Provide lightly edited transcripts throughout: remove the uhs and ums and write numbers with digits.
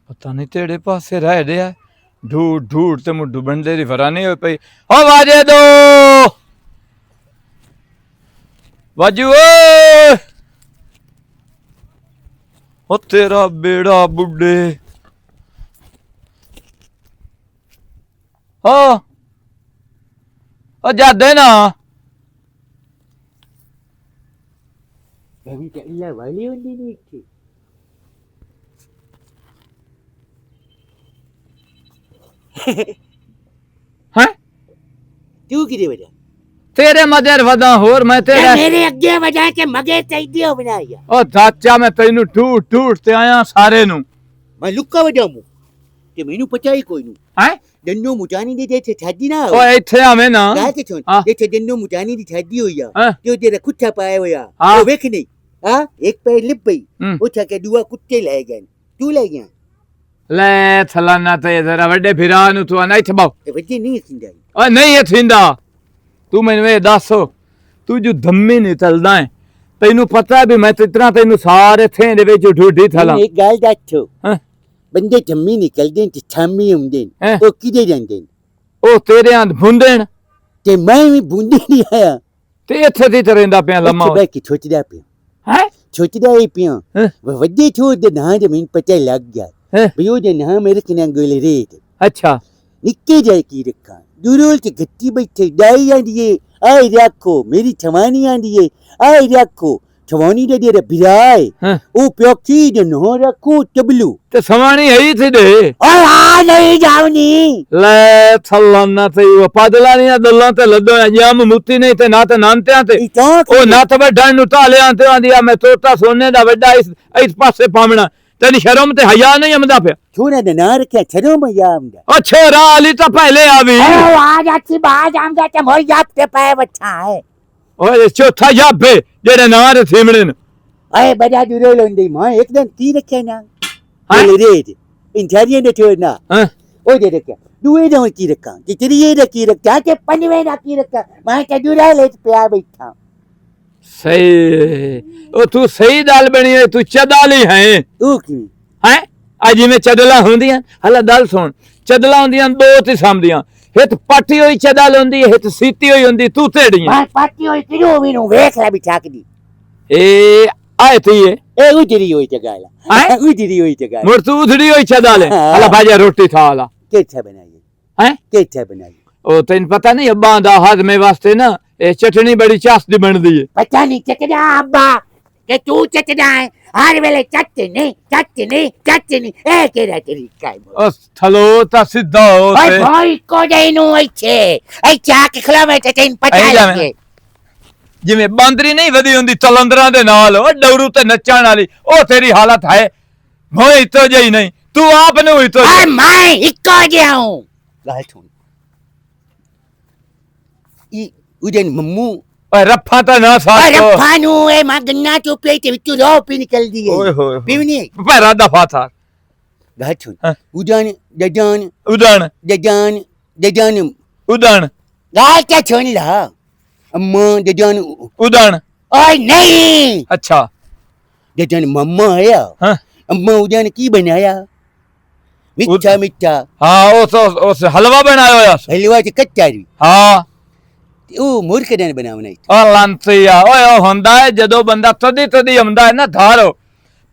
पता नहीं तेरे पासे रह गया ढूढ़ ढूढ़ ते मुड्ढू बंदे दी फरानी हो पई ओ वाजे दो वाजू ओ तेरा बेड़ा बुड्ढे ओ जादे ना Tapi tak ilah balik undi ni. हैं तू किदे वजह तेरे मदर वदा होर मैं तेरा मेरे अगे वजह के मगे चाहिए बनाया ओ चाचा मैं तैनू ढूढ़ ढूढ़ ते आया सारे नु मैं लुक्का वजह मु ते मैनू पता ही कोई नु हैं दन्नो मुटानी दे जे छादी ना ओ इथे आवे ना गाते छोन जे दन्नो मुटानी दी छादी होया हाँ। जो तेरा कुत्ता पाया होया हाँ। वो वेख नहीं हां एक पैर लिप गई उठा के दुआ कुत्ते ले गए तू ले गया ले थलाना ते जरा वड्डे फिरा नु तू ना इथे बाव ते वजह नहीं थींदा ओ नहीं है थींदा तू मैनू ये दस तू जो धम्मी नहीं चलदा है तैनू पता है भी मैं इतना तैनू सारे थे दे विच ढूढ़ी थला एक गाल दाछो हां बंदे धम्मी निकलदे ते छामी हुंदे हैं। ओ किदे जांदे ओ तेरे आंद भुंदेन ते मैं भी बूंदे नहीं आया ते इथे ती तरंदा पिया लम्मा मैं की सोचदा पिया हैं सोचदा ही पिया हैं। वड्डे छोड़ दे ना जे मैनू पता लग गया हैं। भी ओ दे ना मेरे कने गोले रेत अच्छा निक्के जाए की रखा दूरोल च गट्टी बैठे डाई आंदिए आई रखो मेरी छवानी आंदिए आई रखो छवानी दे दे बिराए हैं। ओ प्योकी दे नो रखो तबलू ते सवाणी है थी दे ओए आ नहीं जावनी ले थलाना ते वो पादला नहीं दल्ला ते लदो जाम मुती नहीं ते ना ते नानते ते ओ ना ते बड़ा नु ताले आंते आंदिया मैं तोता सोने दा बड़ा इस पासे पामना तेरी शर्म ते हया नहीं आमदा पे छोरा ने ना रखे छरो मैया आमदा अच्छे राली तो पहले आवी ओ आज अच्छी बात आमदा ते मोर याद पे पाए बच्चा है ओए चौथा जाबे जेड़े नार थीमणे न अरे बड़ा दूरोल होंदी मां एकदम की रखे ना हाँ? गोले रेत इन झारियां ने छोड़ना हैं ओ दे रखे दुए दो की रखा कि तेरी ये रखी रखा के पंजवे ना की रखा मैं के दूरा ले पे आ बैठा सही ओ तू सही दाल बनी है तू चदाली है तू की हैं आज में चदला होंदियां हला दाल सुन चदला होंदियां दो किस्म दियां हित पाटी होई चदल होंदी है हित सीती होई होंदी तू तेड़ियां मैं पाटी होई किरो वीनु वेख ला बिठा के दी ए आए थी ए उजरी होई जगाला हैं? उजरी होई जगाला मुर तू उधड़ी होई चदल हला भाजा रोटी खा हला केछा बनाई हैं केछा बनाई ओ तैन पता नहीं अब्बा दा हाजमे वास्ते ना ए चटनी बड़ी चासदी बनदी है पता नहीं चकदा अब्बा के तू चकदा है हर वेले चटनी ए केरा तरीका है ओ थलो ता सीधा हो ओए ते भाई को देनु ऐछे ए चा के खलावे ते तैन पता ऐ जावे लगे जिवें बांदरी नहीं वदी हुंदी तलंदरा दे नाल ओ डौरू ते नचण वाली ओ तेरी हालत है मोए तो जई नहीं तू आप नु ही तो ओए मैं इको जाऊं गाल सुन ई उदन मम्मू ओए रफा ता ना साथ अरे फानू ए मां गन्ना चुपे ते विचू रो पी निकल दी ओए होए पीवनी पैरा दफा था गाल सुन हाँ। उदन दजान उदण दजान दजान उदण गाल क्या छोड़ ला अम्मा दजान उदण ओए नहीं अच्छा दजान मम्मा आया हाँ अम्मा उदन की बनाया मिठा मिठा हाँ उस हलवा बनाया होया हलवा च कच्चा री हाँ ओ मूर्ख ने बनावना ओ लांतिया ओए ओ हुंदा है जदों बंदा तदी तदी आंदा है ना धारो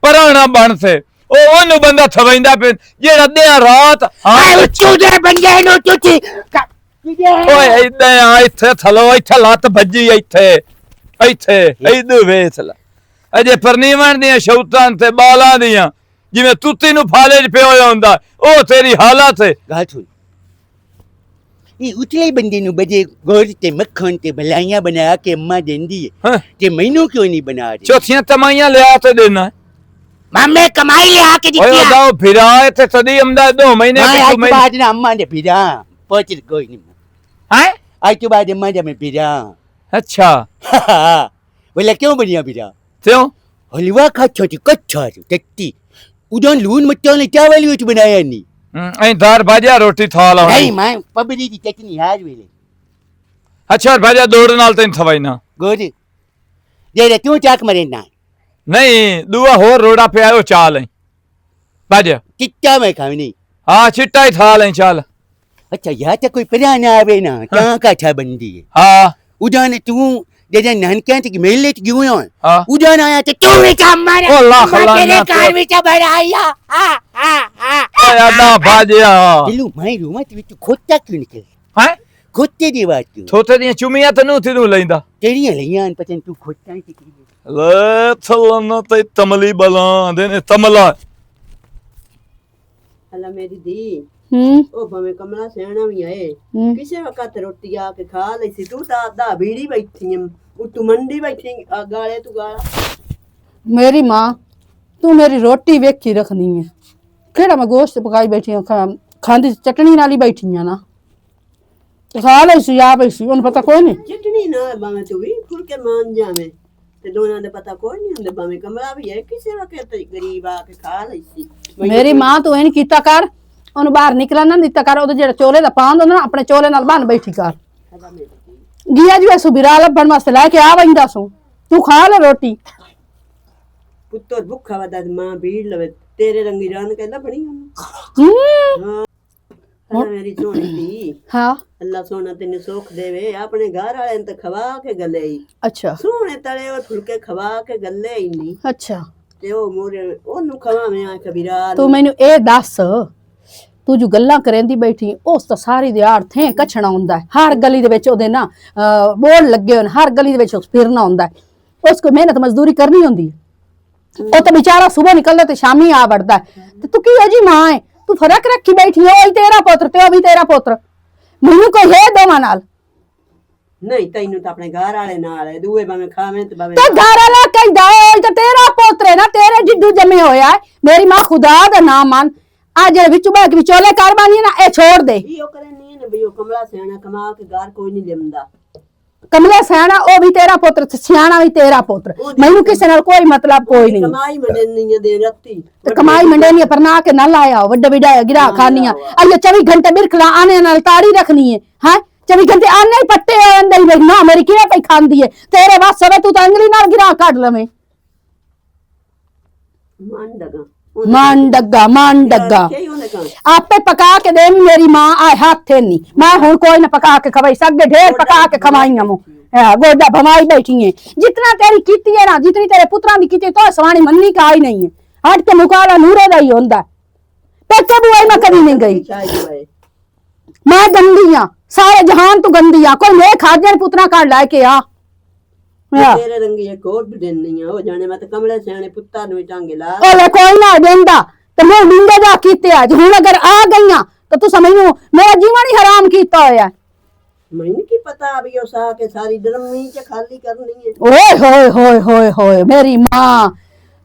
पराना बन से ओ ओनु बंदा थवैंदा पे जेड़ा दे रात हां चूदे बंदे नु चुची ओए इदे आ इथे थलो इथे लत भज्जी इथे इथे इदू वेच ला अजे परनीवण दी शौतां ते बालां दियां जिवें तुत्ती नु फाले च पियो हुंदा ओ तेरी हालत है गाल सुन ये उतले बंदे नु बजे गोर ते मक्खन ते भलाइयां बना के अम्मा देंदी है हाँ। ते मैनू क्यों नहीं बना रही चौथियां तमाइयां ले आते देना मामे कमाई ले आके ओए दिखिया दाओ फिरा ते तदी अमदा 2 महीने मैं की आज तू महीने बाद ना अम्मा ने फिरा पहुंच कोई नहीं हैं आज के बाद अम्मा ने फिरा अच्छा बोला क्यों बढ़िया फिरा क्यों हलवा खा छोटी कच्चा टट्टी उदन लून मट्टा ने चावल विच बनाया नहीं ऐ दार भाजा रोटी था ला नहीं मैं पबरी दी चटनी हार वेले अच्छा भाजा दौड़ नाल तैन थवाइना गोरी दे रे तू चाक मरे ना नहीं दुआ होर रोड़ा पे आयो चाल है भाजा चिट्टा मैं खावनी हाँ चिट्टा ही था लें चल अच्छा यहाँ तक कोई परा ना आवे ना कहाँ का था बंदी है हाँ उदान तू जैसे नानकियां तक मेले तक क्यों है हाँ उदान आया तो तू बेटा हमारे ओ लाख तेरे कार लाख बेटा बड़ा आया ना बाजिया दिलू माई रूमा तू खोटा क्यों निकल हैं खोटे दी बात क्यों छोटे दी चुमिया तनु तिनु लेंदा तेरी लियान पतन तू खोटा ही की ले थलना ते तमली बला देने तमला हला मेरी दी हम्म ओ भवे कमला सियाना भी आए किसे वक्त रोटी आके खा ले सी तू ता आधा बीड़ी बैठी है तू मंडी बैठी गाले तू गाला मेरी माँ तू मेरी रोटी वेखी रखनी है केड़ा मैं गोश्त पकाई बैठी हूँ खांदी चटनी नाली बैठी है ना खा ले सी आ पैसी उन्हें पता कोई नहीं चटनी ना बामे तू भी फुलके मान जावे ते दोनों दे पता कोई नहीं हुंदे बामे कमला भी है किसे वक्त गरीब आके खा ले सी मेरी माँ तू एन कीता कर ਉਹਨੂੰ ਬਾਹਰ ਨਿਕਲਣ ਨਾ ਦਿੱਤਾ ਕਰ ਉਹਦੇ ਜਿਹੜਾ ਚੋਲੇ ਦਾ ਪਾਂਦ ਹੁੰਦਾ ਨਾ ਆਪਣੇ ਚੋਲੇ ਨਾਲ ਬੰਨ ਬੈਠੀ ਕਰ ਗਿਆ ਜੀ ਐਸੂ ਬਿਰਾ ਲੱਭਣ ਵਾਸਤੇ ਲੈ ਕੇ ਆ ਵੰਦਾ ਸੂ ਤੂੰ ਖਾ ਲੈ ਰੋਟੀ ਪੁੱਤਰ ਭੁੱਖਾ ਵਦਾ ਮਾਂ ਭੀੜ ਲਵੇ ਤੇਰੇ ਰੰਗੀ ਜਾਨ ਕਹਿੰਦਾ ਬਣੀ ਹਾਂ ਮੇਰੀ ਸੋਹਣੀ ਦੀ ਹਾਂ ਅੱਲਾ ਸੋਹਣਾ ਤੈਨੂੰ ਸੁੱਖ ਦੇਵੇ ਆਪਣੇ ਘਰ ਵਾਲਿਆਂ ਨੂੰ ਤਾਂ ਖਵਾ ਕੇ ਗੱਲੇ ਹੀ ਅੱਛਾ ਸੋਹਣੇ ਤਲੇ ਉਹ ਫੁਲਕੇ ਖਵਾ ਕੇ ਗੱਲੇ ਹੀ ਨਹੀਂ ਅੱਛਾ ਤੇ ਉਹ ਮੋਰੇ ਉਹਨੂੰ ਖਵਾਵੇਂ ਆ ਕਬੀਰਾ ਤੂੰ ਮੈਨੂੰ ਇਹ ਦੱਸ ਤੂੰ ਜੋ ਗੱਲਾਂ ਕਰੇਂਦੀ ਬੈਠੀ ਉਸ ਤਾਂ ਸਾਰੀ ਦਿਹਾੜ ਥੇ ਕਛਣਾ ਹੁੰਦਾ ਹਰ ਗਲੀ ਦੇ ਵਿੱਚ ਉਹਦੇ ਨਾ ਬੋਰਡ ਲੱਗੇ ਹੋਣ ਹਰ ਗਲੀ ਦੇ ਵਿੱਚ ਫਿਰਨਾ ਹੁੰਦਾ ਉਸ ਕੋ ਮਿਹਨਤ ਮਜ਼ਦੂਰੀ ਕਰਨੀ ਹੁੰਦੀ ਉਹ ਤਾਂ ਵਿਚਾਰਾ ਸਵੇਰ ਨਿਕਲਦਾ ਤੇ ਸ਼ਾਮੀ ਆ ਵੜਦਾ ਤੇ ਤੂੰ ਕੀ ਅਜੀ ਮਾਂ ਹੈ ਤੂੰ ਫਰਕ ਰੱਖੀ ਬੈਠੀ ਹੈ ਉਹ ਹੀ ਤੇਰਾ ਪੁੱਤਰ ਤੇ ਉਹ ਵੀ ਤੇਰਾ ਪੁੱਤਰ ਮੈਨੂੰ ਕੋਈ ਹੈ ਦੋਵਾਂ ਨਾਲ ਨਹੀਂ ਤੈਨੂੰ ਤਾਂ ਆਪਣੇ ਘਰ ਵਾਲੇ ਨਾਲ ਹੈ ਦੂਏ ਭਾਵੇਂ ਖਾਵੇਂ ਤੇ ਭਾਵੇਂ ਤੇ ਘਰ ਵਾਲਾ ਕਹਿੰਦਾ ਉਹ ਤਾਂ ਤੇਰਾ ਪੁੱਤਰ ਹੈ ਨਾ ਤੇਰੇ ਜਿੱਦੂ ਜੰਮੇ ਹੋਇਆ ਹੈ ਮੇਰੀ ਮਾਂ ਖੁਦਾ ਦਾ ਨਾਮ ਮੰਨ ਆ ਜਿਹੜੇ ਵਿੱਚੋਂ ਬਾਕ ਵਿਚੋਲੇ ਕਰਵਾਨੀ ਨਾ ਇਹ ਛੋੜ ਦੇ ਉਹ ਕਰੇ ਨਹੀਂ ਨੇ ਬਈ ਉਹ ਕਮਲਾ ਸਿਆਣਾ ਕਮਾ ਕੇ ਘਰ ਕੋਈ ਨਹੀਂ ਲਿੰਦਾ ਕਮਲਾ ਸਿਆਣਾ ਉਹ ਵੀ ਤੇਰਾ ਪੁੱਤਰ ਸਿਆਣਾ ਵੀ ਤੇਰਾ ਪੁੱਤਰ ਮੈਨੂੰ ਕਿਸੇ ਨਾਲ ਕੋਈ ਮਤਲਬ ਕੋਈ ਨਹੀਂ ਕਮਾਈ ਮੰਡੇ ਨਹੀਂ ਦੇ ਰੱਤੀ ਤੇ ਕਮਾਈ ਮੰਡੇ ਨਹੀਂ ਪਰ ਨਾ ਕੇ ਨਾ ਲਾਇਆ ਵੱਡਾ ਵੱਡਾ ਗਿਰਾ ਖਾਨੀਆਂ ਅਈਏ 24 ਘੰਟੇ ਬਿਰਖਲਾ ਆਨੇ ਨਾਲ ਤਾੜੀ ਰੱਖਣੀ ਹੈ ਹੈ 24 ਘੰਟੇ ਆਨੇ ਹੀ ਪੱਟੇ ਅੰਦਰ ਹੀ ਨਾ ਮੇਰੀ ਕਿਹੜਾ ਪਈ ਖਾਂਦੀ ਹੈ ਤੇਰੇ ਵਾਸਤੇ ਤੂੰ ਤਾਂ ਅੰਗਲੀ ਨਾਲ ਗਿਰਾ ਕੱਢ ਲਵੇਂ ਮੰਨ ਡਗਾ ਮਾਨ ਡੱਗਾ ਆਪੇ ਪਕਾ ਕੇ ਦੇ ਮੇਰੀ ਮਾਂ ਆਏ ਹੱਥੇ ਨਹੀਂ ਮੈਂ ਹੁਣ ਕੋਈ ਨਾ ਪਕਾ ਕੇ ਖਵਾਈ ਸਕਦੇ ਢੇਰ ਪਕਾ ਕੇ ਖਵਾਈਆਂ ਮੋ ਗੋਡਾ ਭਮਾਈ बैठी है जितना तेरी कीती है ना जितनी तेरे पुत्रां दी कीती तो सवानी मन्नी का आई नहीं है हट के मुकाबला नूरे दा ही होंदा पेके बुआई में कभी नहीं गई मैं गंदी हां सारे जहान तू गंदी हां कोई ले खाजन पुत्रा काढ ला के आ ਤੇਰੇ ਰੰਗੀ ਇੱਕ ਹੋਰ ਵੀ ਦਿਨ ਨਹੀਂ ਆ ਹੋ ਜਾਣੇ ਮੈਂ ਤਾਂ ਕਮਲੇ ਸਿਆਣੇ ਪੁੱਤਾਂ ਨੂੰ ਟਾਂਗੇ ਲਾ ओले कोई ना देंदा ते मैं नींदे जा कीते आज हुन अगर आ गईयां तो तू समझ लो मेरा जीवन ही हराम कीता होया ਮੈਨੂੰ ਕੀ ਪਤਾ ਵੀ ਉਹ ਸਾ ਕੇ ਸਾਰੀ ਡਰਮੀ ਚ ਖਾਲੀ ਕਰਨੀ ਹੈ ओए होए होए होए होए मेरी मां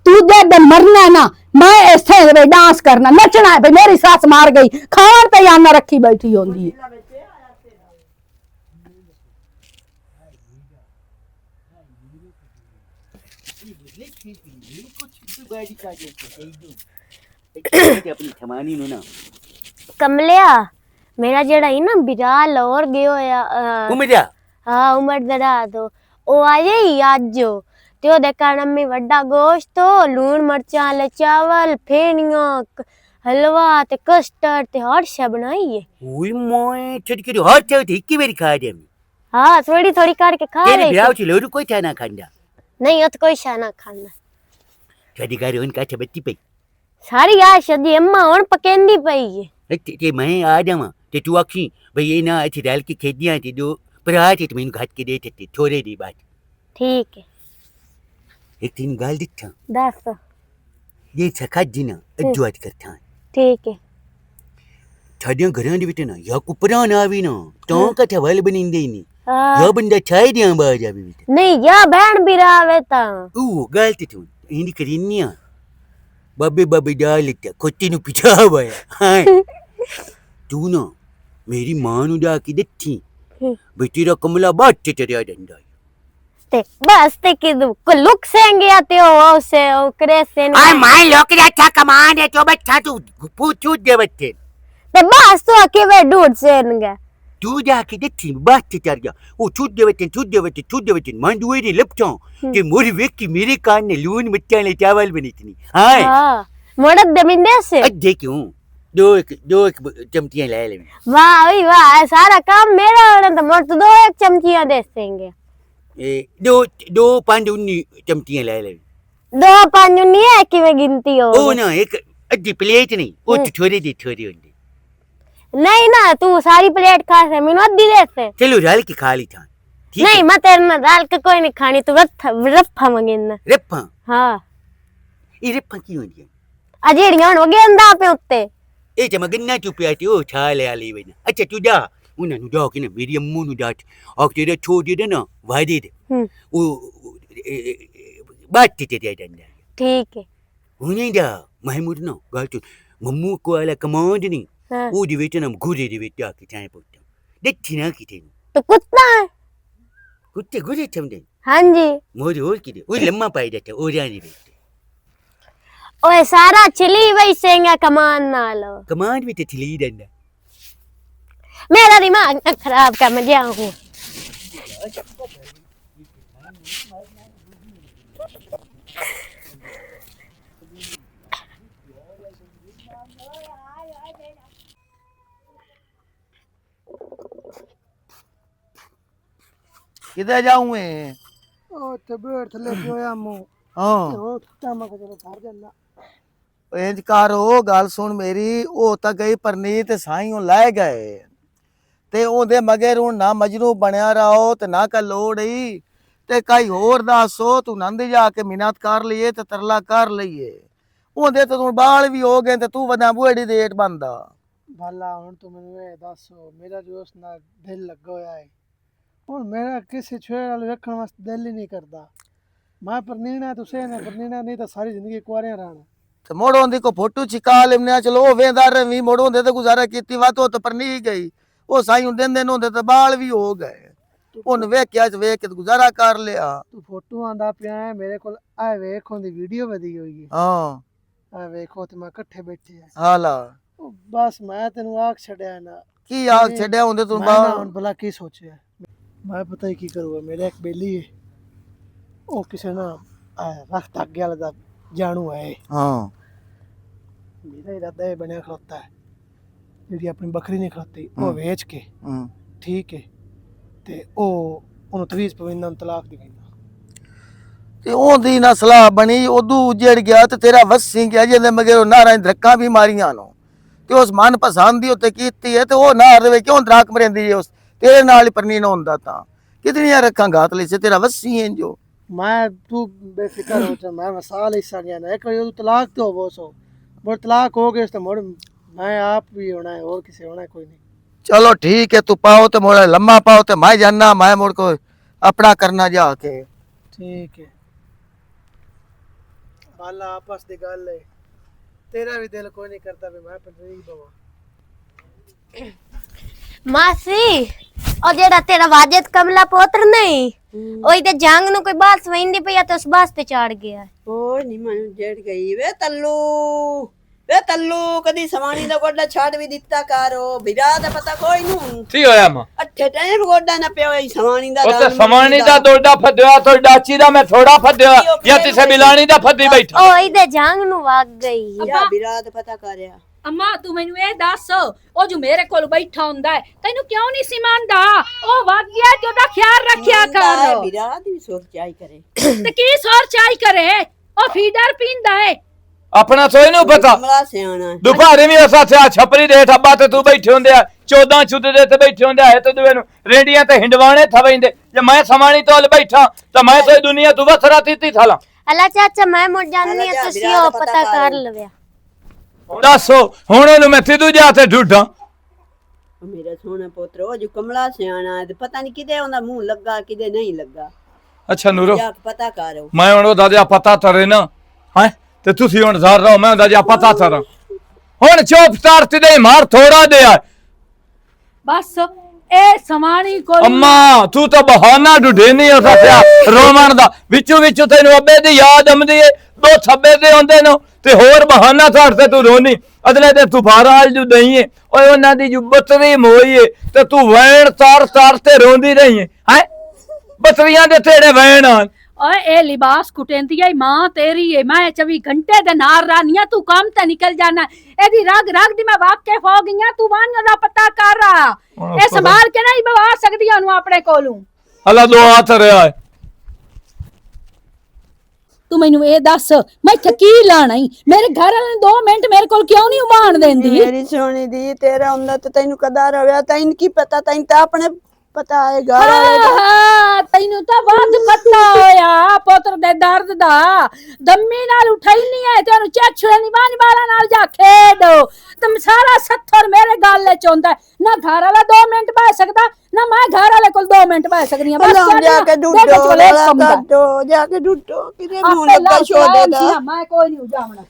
तू दे मरना है ना मैं ऐसे डांस करना नचना है भाई मेरी सास मार गई खान पे आना रखी बैठी होंदी है अपनी थमानी नु ना कमलिया मेरा जेड़ा ही ना बिराल और गयो या उमरा हाँ उमर दरा तो ओ आजे ही आज जो त्यो देखा नम्मी वड्डा गोश्त तो लून मरचा ले चावल फेनिया हलवा ते कस्टर्ड ते हर शे बनाई है ओए मोए छोटी हर चाव ते इक्की बारी खा दे हाँ थोड़ी थोड़ी करके खा तेरे रही ब्याह च लोरू कोई था ना खांदा नहीं तो कोई शा ना खाना छोटी गारी उन का बत्ती पे सारी यार शादी अम्मा और पकेंदी पई है ते मैं आ जावा ते तू आखी भाई ये ना अच्छी डाल के खेदियां ते दो पराठे तो मैंने घाट के दे थे थोड़े दी बात ठीक है एक दिन गाल दिखा दस ये सखा जी ना अज्जुआत करता ठीक है छाड़ियां घरां दे विच ना या कुपरा ना आवी ना तो का ठवल बनिंदे नहीं हाँ। या बंदा छाई दियां बाज आवी विच नहीं या बहन भी रावे ता ओ गलत तू इंदी करिन्निया बाबे बाबे डाल लिया कोटी नु पिछा आया हां तू ना मेरी मां नु जाके दत्ती बेटी रा कमला बाट तेरे डंडा ते बस ते किदु को लुक सेंगे आते हो से ओ करे से हां मां लोग रे अच्छा कमान है तो बच्चा तू पूछू दे बच्चे ते बस तो के वे दूध सेंगे तू जाके दत्ती बाट चढ़ गया ओ छूट दे बच्चे मां दुए रे लपटो के मोरी वेख की मेरे कान ने लून मिर्चा ले चावल बनी थी हां मोड़ जमींदे से अद्धे क्यों दो एक चमचियां ले ले वाह भाई वाह सारा काम मेरा होना तो मोड़ तो 2 एक चमचियां दे देंगे दो 5 उन्नी चमचियां ले ले 2 5 नहीं है कि मैं गिनती हो ओ ना एक अद्धी प्लेट नहीं वो थोड़ी होंदी नहीं ना तू सारी प्लेट खा से मैंने अद्धी दे से चलो रल के खा ली था ठीक नहीं मैं तेरे में दाल के कोई नहीं खानी तू रफ्फा मंगिन रप्पा हाँ ये रप्पा की होंदी अजेड़ियां हो गए अंदा पे उत्ते ए जमा गन्ना चुपिया ती ओ छाले आली वेना अच्छा तू जा उन्हें नु जा के ना मेरी अम्मू नु डाट और तेरा छोड़ दे ना वादे दे वो बात ते दे दंडा ठीक है उन्हें जा महमूद ना गाल मम्मू को आला कमांड नहीं वो दी वेट ना गुरे दी वेट जा के चाहे पोता देखी ना की तेनु तो कुत्ता है कुत्ते गुरे चमदे हाँ जी मोर और की दे वो लम्मा पाई देता ओ जानी वेट ओए सारा चिली वैसेंगे कमान ना लो कमांड भी ते थिली दंडा मेरा दिमाग न खराब कर मैं जाऊँ किधर जाऊं मैं ओ ते बैठ थले जोया मु हाँ ओ टामा को चलो घर जाना इंज कर ओ गल सुन मेरी ओ ਤਾਂ ਗਈ ਪਰਨੀਤ ਸਾਈਂ ਲੈ ਗਏ ਤੇ ਉਹਦੇ ਮਗਰ ਹੁਣ ਨਾ ਮਜਨੂ ਬਣਿਆ ਰਹੋ ਤੇ ਨਾ ਕਾ ਲੋੜੀ ਤੇ ਕਈ ਹੋਰ ਦੱਸੋ ਤੂੰ ਨੰਦ ਜਾ ਕੇ ਮਿਹਨਤ ਕਰ ਲਈਏ ਤੇ ਤਰਲਾ ਕਰ ਲਈਏ ਉਹਦੇ ਤੇ ਤੂੰ ਬਾਲ ਵੀ ਹੋ ਗਏ ਤੇ ਤੂੰ ਵਦਾ ਬੁੜੀ ਦੇ ਏਟ ਬੰਦਾ भला हुन तू मैनू ए दसो मेरा जो उस ना दिल लगा होया है हुन मेरा किसी छोरे वाल वेखण वास्ते दिल ही नहीं करदा मैं परनीना तुसे ने परनीना नहीं तो सारी जिंदगी कुआरियां रहना ਤੇ ਮੋੜੋਂ ਦੀ ਕੋ ਫੋਟੋ ਚਿਕਾ ਲੈਮਨੇ ਚਲੋ ਉਹ ਵੇਂਦਾ ਰਵੀ ਮੋੜੋਂ ਦੇ ਤੇ ਗੁਜ਼ਾਰਾ ਕੀਤੀ ਵਾ ਤੋ ਪਰਨੀ ਗਈ ਉਹ ਸਾਈਂ ਹੁੰਦੇ ਨੇ ਹੁੰਦੇ ਤੇ ਬਾਲ ਵੀ ਹੋ ਗਏ ਉਹਨ ਵੇਖਿਆ ਤੇ ਵੇਖ ਕੇ ਗੁਜ਼ਾਰਾ ਕਰ ਲਿਆ तू फोटो आंदा पिया है मेरे कोल आ वेख होंदी वीडियो वधी होई है ਹਾਂ आ वेखो ते मैं इकट्ठे बैठे हैं ਹਾਲਾ ओ बस मैं तेनू आख छड़या ना ਕੀ ਆਖ ਛੱਡਿਆ ਹੁੰਦੇ ਤੂੰ मैं ना ਬਾਲ हुन भला की सोचया मैं पता ही की करूंगा मेरे एक बेली है ओ किसे ना रख तक गया दा जानू है ਹਾਂ मेरा इरादा है बनया खलोता है ਜਿਹੜੀ ਆਪਣੀ ਬੱਕਰੀ ਨਹੀਂ ਖਲੋਤੀ ਉਹ ਵੇਚ ਕੇ ਹੂੰ ਠੀਕ ਹੈ ਤੇ ਉਹ ਉਹਨੂੰ ਤਵੀਜ਼ ਪਵਿੰਦਾ ਨੂੰ ਤਲਾਕ ਦੇ ਦਿੰਦਾ ਤੇ ਉਹਦੀ ਨਾ ਸਲਾਹ ਬਣੀ ਉਦੋਂ ਉਜੜ ਗਿਆ ਤੇ ਤੇਰਾ ਵਸੀ ਗਿਆ ਜਿਹਦੇ ਮਗਰ ਉਹ ਨਾਰਾਂ ਧੱਕਾ ਵੀ ਮਾਰੀਆਂ ਨੂੰ ਤੇ ਉਸ ਮਨ ਪਸੰਦ ਦੀ ਉੱਤੇ ਕੀਤੀ ਹੈ ਤੇ ਉਹ ਨਾਰ ਦੇ ਵਿੱਚ ਕਿਉਂ ਧਰਾਕ ਮਰੇਂਦੀ ਹੈ ਉਸ ਤੇਰੇ ਨਾਲ ਹੀ ਪਰਨੀ ਨਾ ਹੁੰਦਾ ਤਾਂ ਕਿਤਨੀਆਂ ਰੱਖਾਂ ਗਾਤ ਲਈ ਸੇ ਤੇਰਾ ਵਸੀ ਹੈ ਜੋ ਮੈਂ ਤੂੰ ਬੇਫਿਕਰ ਹੋ ਜਾ ਮੈਂ ਵਸਾਲ ਹਿੱਸਾ ਨਹੀਂ ਆਣਾ ਇੱਕ ਵਾਰੀ ਉਹ ਤਲਾਕ ਤੇ ਹੋਵੋ ਸੋ ਮੁੜ ਤਲਾਕ ਹੋ ਗਏ ਤਾਂ ਮੁੜ मैं आप भी होना है और किसी होना है कोई नहीं चलो ठीक है तू पाओ तो मोड़ा लम्मा पाओ तो मैं जानना मैं मुड़ को अपना करना जाके ठीक है बाला आपस दी गल है तेरा भी दिल कोई नहीं करता भी मैं पंजरी बवा मासी और जेड़ा तेरा वाजिद कमला पोत्र नहीं ओई ते जंग नु कोई बात सवेंदी पई तो उस बास ते चढ़ गया ਓਏ ਨੀ ਮੈਨੂੰ ਜੜ ਗਈ ਵੇ ਤੱਲੂ ਕਦੀ ਸਵਾਣੀ ਦਾ ਗੋਡਾ ਛੱਡ ਵੀ ਦਿੱਤਾ ਕਾਰੋ ਬਿਰਾ ਦਾ ਪਤਾ ਕੋਈ ਨੂੰ ਕੀ ਹੋਇਆ ਮਾਂ ਅੱਠੇ ਟਾਈਮ ਗੋਡਾ ਨਾ ਪਿਆ ਹੋਈ ਸਵਾਣੀ ਦਾ ਉਹ ਤੇ ਸਮਾਣੀ ਦਾ ਦੋਡਾ ਫੱਦਿਆ ਤੋਂ ਡਾਚੀ ਦਾ ਮੈਂ ਥੋੜਾ ਫੱਦਿਆ ਜਾਂ ਕਿਸੇ ਬਿਲਾਣੀ ਦਾ ਫੱਦੀ ਬੈਠਾ ओई ते जंग नु वाग गई ਯਾ ਬਿਰਾ ਦਾ ਪਤਾ ਕਰਿਆ अम्मा तू मैनू ये दस ओ जो मेरे कोल बैठा हुंदा है तैनू क्यों नहीं सिमांदा ओ वग गया ते ओदा ख्याल रखया कर ਬਿਰਾ ਦੀ ਸੋਚ ਚਾਈ ਕਰੇ ते की सोर चाई करे ओ फीडर पींदा है ਆਪਣਾ ਸੋਈ ਨੂੰ ਪਤਾ ਕਮਲਾ ਸਿਆਣਾ ਦੁਪਹਿਰੇ ਵੀ ਅਸਾਂ ਤੇ ਛਪਰੀ ਦੇ ਠੱਬਾ ਤੇ ਤੂੰ ਬੈਠੇ ਹੁੰਦੇ ਆ 14 ਚੁੱਦੇ ਦੇ ਤੇ ਬੈਠੇ ਹੁੰਦੇ ਆ ਤੇ ਦੁਵੇ ਨੂੰ ਰੇਡੀਆਂ ਤੇ ਹਿੰਡਵਾਣੇ ਥਵੈਂਦੇ ਜੇ ਮੈਂ ਸਮਾਣੀ ਤੋਲ ਬੈਠਾ ਤਾਂ ਮੈਂ ਸੋਈ ਦੁਨੀਆ ਤੂੰ ਵਸਰਾ ਤੀਤੀ ਥਾਲਾ अल्लाह चाचा मैं मुड़ जानी है तो सियो पता कर लवे ਦੱਸੋ ਹੁਣ ਇਹਨੂੰ ਮੈਂ ਤਿਦੂ ਜਾ ਤੇ ਢੂਢਾਂ ਮੇਰਾ ਸੋਹਣਾ ਪੁੱਤਰ ਉਹ ਜੋ ਕਮਲਾ ਸਿਆਣਾ ਹੈ ਤੇ ਪਤਾ ਨਹੀਂ ਕਿਤੇ ਉਹਦਾ ਮੂੰਹ ਲੱਗਾ ਕਿਤੇ ਨਹੀਂ ਲੱਗਾ ਅੱਛਾ ਨੂਰੋ ਜਾ ਕੇ ਪਤਾ ਕਰੋ ਮੈਂ ਹੁਣ ਉਹਦਾ ਜਿਹਾ ਪਤਾ ਤਰੇ ਨਾ ਹੈ ਤੇ ਤੁਸੀਂ ਹੁਣ ਜ਼ਾਰ ਰਹੋ ਮੈਂ ਉਹਦਾ ਜਿਹਾ ਪਤਾ ਤਰਾਂ ਹੁਣ ਚੁੱਪ ਤਾਰ ਤੇ ਦੇ ਮਾਰ ਥੋੜਾ ਦੇ ਆ बस ए समानी को ਅੰਮਾ ਤੂੰ ਤਾਂ ਬਹਾਨਾ ਢੂਢੇ ਨਹੀਂ ਹੋ ਸਕਿਆ ਰੋਮਨ ਦਾ ਵਿੱਚੋਂ ਵਿੱਚੋਂ ਤੈਨੂੰ ਅੱਬੇ ਦੀ ਯਾਦ ਆਉਂਦੀ ਏ ਦੋ ਥੱਬੇ ਦੇ ਹੁੰਦੇ ਨੇ ਤੇ ਹੋਰ ਬਹਾਨਾ ਛੱਡ ਤੇ ਤੂੰ ਰੋਣੀ ਅਦਲੇ ਤੇ ਤੂਫਾਰਾਲ ਜੂ ਦਈ ਏ ਓਏ ਉਹਨਾਂ ਦੀ ਜੋ ਬਤਰੀ ਮੋਈ ਏ ਤੇ ਤੂੰ ਵੈਣ ਤਾਰ ਤਾਰ ਤੇ ਰੋਂਦੀ ਰਹੀ ਏ ਹੈ ਬਤਰੀਆਂ ਦੇ ਤੇੜੇ ਵੈਣ ओए ए लिबास कुटेंदी है मां तेरी है मैं 24 घंटे दे नार रानिया तू काम ते निकल जाना एदी रग रग दी मैं वाकिफ हो गई तू वान्या दा पता कर रहा ए संभाल के नहीं बवा सकदी ओनु अपने कोलू हला दो हाथ रहा है तू मैनू ये दस मैं इत्थे की लाना ही मेरे घर वाले 2 मिनट मेरे कोल क्यों नहीं उबान देंदी मेरी सोनी दी तेरा हुंदा ते तैनू कदा रव्या तैन की पता तैन ता अपने पता है घर वाले दा तैनू तो वध पता होया पुत्र दे दर्द दा दम्मी नाल उठाई नहीं है तेनु चेछड़े निबान वाला नाल जा खेडो तुम सारा सत्थर मेरे गल च होंदा ना घर वाला 2 मिनट बह सकदा ना मैं घर वाले कोल 2 मिनट बह सकदी हां बस जाके डूडो जाके डूडो किने मुंह लगा छोड़े दा मैं कोई नहीं जावना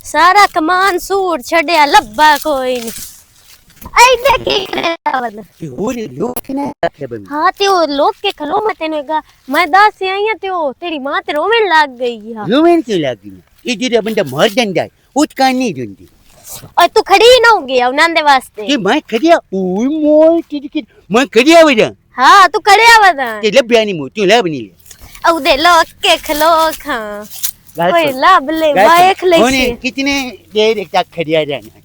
सारा कमान सूट छड़िया लब्बा कोई नहीं आई देखी करे कि हो रे लोग ने आखे बन हाँ ते ओ लोग के खलो मैं तेने कहा मैं दस से आई ते ओ तेरी मां ते रोवन लग गई है रोमेन क्यों लगी ये जेड़ा बंदा मर जांदा है उस का नहीं जुंदी और तू खड़ी ना हो गया उन्हां दे वास्ते कि मैं खड़िया ओए मोय कि मैं खड़िया वजा हाँ तू खड़े आवदा ते लब्या नहीं मु तू लब नहीं ले औ दे लोग के खलो खा कोई लब ले देख ले कितने देर तक खड़िया रहना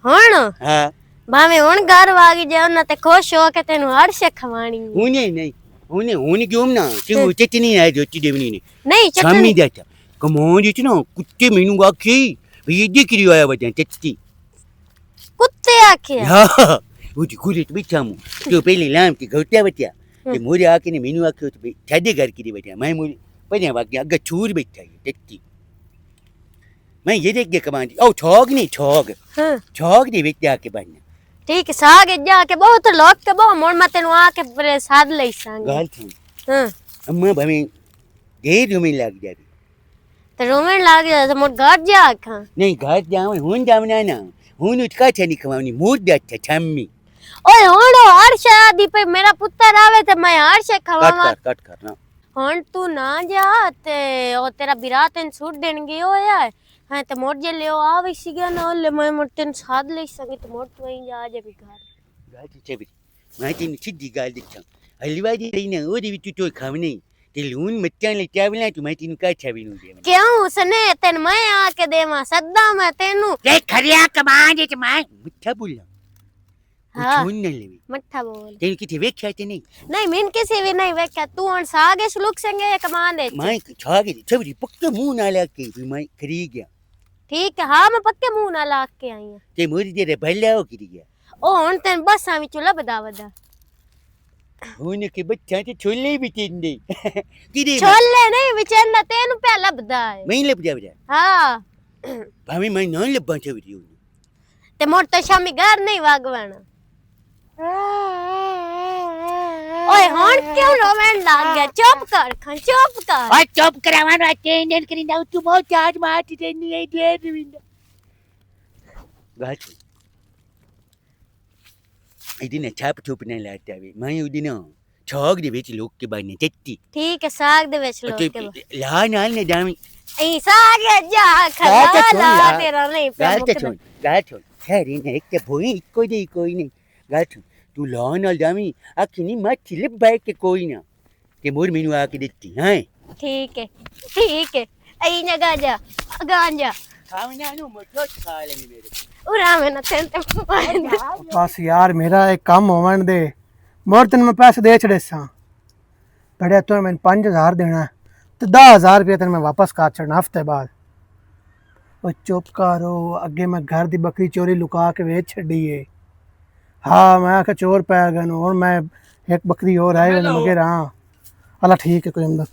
हण हां भावे हुन घर वागी जाओ ना ते खुश हो के तेनु हर शे खवानी हुने नहीं हुने क्यों ना तू चटनी है जो देवनी ने नहीं सामने चटनी जाता कमों जी ना कुत्ते मेनू आखी भी ये करी आया वजह चटती कुत्ते आखे हां वो जी गुरे तो बिछा मु तो पहले लाम के घोटिया बतिया ते मोरे आके ने मेनू आखे तो छादे घर की वजह मैं मोरे पने वागे अग छूर बैठा है चटती मैं ये देख के कमांडी ओ छौग नहीं छौग हां छौग दे विद्या के बन ठीक है सागे जाके बहुत लोग के बहुत मोड़ मत तेनु आके परे साध ले संग गाल थी हां अम्मा भवे देर में लग जाबी ते रोवन लाग जा तो मोर घर जा खा नहीं घर जावे हुन जावना ना हुन उठका छनी खवानी मूड दे छम्मी ओए होड़ो हर शादी पे मेरा पुत्र आवे ते मैं हर शे खवावा कट कर ना हुन तू ना जा ते ओ तेरा बिरातन सूट देन गयो होया हां ते मोर जे लियो आवे सीगा ना ले मैं मोटन साध ले संगे तो मोर तो वहीं जा जे भी घर गाल छबी मैं तीन सीधी गाल दिखा हलवा दी रही ना ओदी विच तो खावनी ते लून मच्चान ले चावला तू मैं तीन का छबी नु दे क्यों उसने तेन मैं आके देवा सद्दा मैं तेनु रे खरिया कमान जे मैं मिठा बोला हाँ सुन न लेवी मट्ठा बोल तेन किथे वेख्या ते नहीं नहीं मीन किसी भी नहीं वेख्या तू हन सागे सुलुक संगे कमान दे मैं छागे छबरी पक्के मुंह ना लग के मैं खरी गया ठीक है हाँ मैं पक्के मुंह ना लाग के आई हूं ते मोरी जे भल्ला हो गिर गया ओ हन तेन बस आवी चुला बदा बदा हुन के बच्चा ते छोले भी तिंदे किरे छोले नहीं विचंदा तेनु पहला बदा है मैं लब जा हाँ भाभी मैं न लब्बा छबरी ते मोर तो शामी घर नहीं वागवाना ओए हन क्यों रोवन लाग गया चुप कर खन चुप कर आ चुप करावानो अटेंडेंट करी दाऊ तू बहुत चार्ज मारती ते नहीं है दे रविंदा गाछ इदिन छाप छुप नहीं लाता वे मैं उदिन छौग दे बेच लोग के बाने चट्टी ठीक है साग दे बेच लो के ला नाल ने दामी ए साग जा खला ला तेरा नहीं पे गाछ खैरी ने एक के भोई कोई नहीं गाछ तू ला नाल दामी आखी नहीं मत लिप बैठ के कोई ना के मोर मेनू आके देती हैं ठीक है आई ना गांजा खावना नु मोटो खा ले मेरे उरा में ना तेन बस यार मेरा एक काम होवन दे मोर तेन मैं पैसे दे छड़े सा बड़े तो मैं 5000 देना तो 10000 रुपया तेन मैं वापस काट छड़ना हफ्ते बाद ओ चुप करो अगे मैं घर दी बकरी चोरी लुका के वेच छड़ी है हाँ मैं आके चोर पै गन और मैं एक बकरी और है मगर हां अल्लाह ठीक है कोई अंदर